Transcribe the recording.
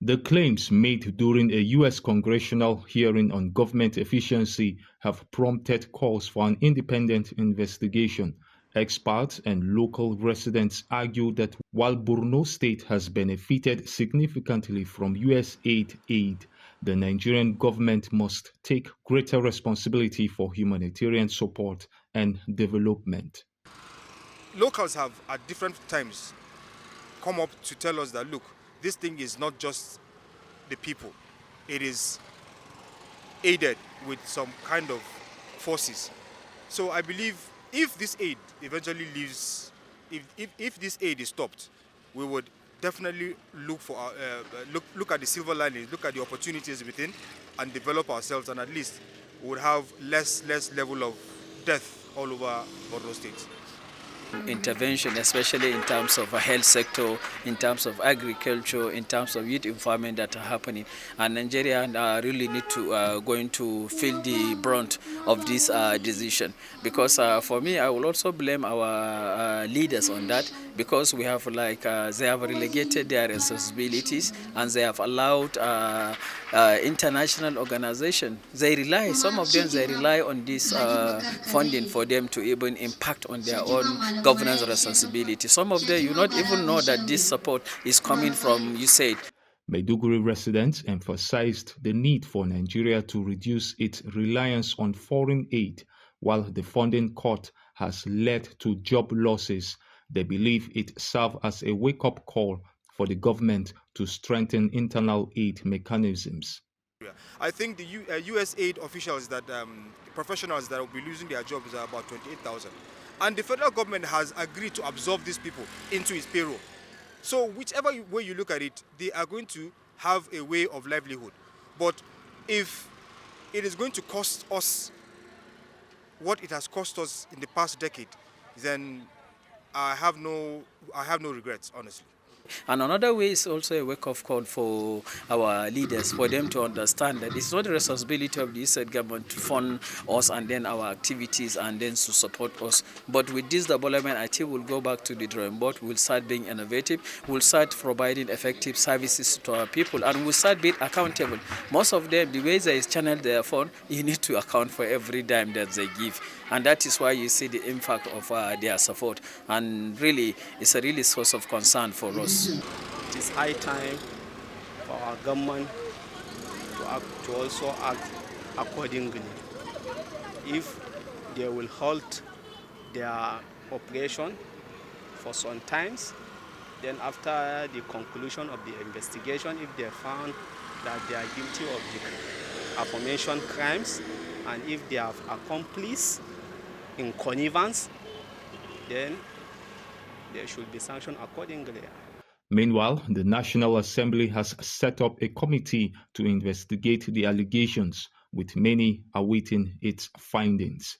The claims made during a U.S. congressional hearing on government efficiency have prompted calls for an independent investigation. Experts and local residents argue that while Borno State has benefited significantly from U.S. aid, the Nigerian government must take greater responsibility for humanitarian support and development. Locals have at different times come up to tell us that, look, this thing is not just the people, it is aided with some kind of forces. So I believe if this aid eventually leaves, if this aid is stopped, we would definitely look at the silver linings, look at the opportunities within, and develop ourselves, and at least we would have less level of death all over Borno State. Intervention, especially in terms of a health sector, in terms of agriculture, in terms of youth empowerment that are happening. And Nigeria really need to going to feel the brunt of this decision. Because for me, I will also blame our leaders on that, because we have they have relegated their responsibilities and they have allowed international organizations. Some of them rely on this funding for them to even impact on their own governance responsibility. Some of them, you not even know that this support is coming from USAID. Maiduguri residents emphasized the need for Nigeria to reduce its reliance on foreign aid. While the funding cut has led to job losses, they believe it serves as a wake-up call for the government to strengthen internal aid mechanisms. I think the US aid officials, that professionals that will be losing their jobs, are about 28,000. And the federal government has agreed to absorb these people into its payroll. So whichever way you look at it, they are going to have a way of livelihood. But if it is going to cost us what it has cost us in the past decade, then I have no regrets, honestly. And another way is also a wake-up call for our leaders, for them to understand that it's not the responsibility of the state government to fund us and then our activities and then to support us. But with this development, I think we'll go back to the drawing board. We'll start being innovative. We'll start providing effective services to our people, and we'll start being accountable. Most of them, the way they channel their fund, you need to account for every dime that they give. And that is why you see the impact of their support. And really, it's a really source of concern for us. It is high time for our government to also act accordingly. If they will halt their operation for some times, then after the conclusion of the investigation, if they found that they are guilty of the aforementioned crimes, and if they have accomplice in connivance, then they should be sanctioned accordingly. Meanwhile, the National Assembly has set up a committee to investigate the allegations, with many awaiting its findings.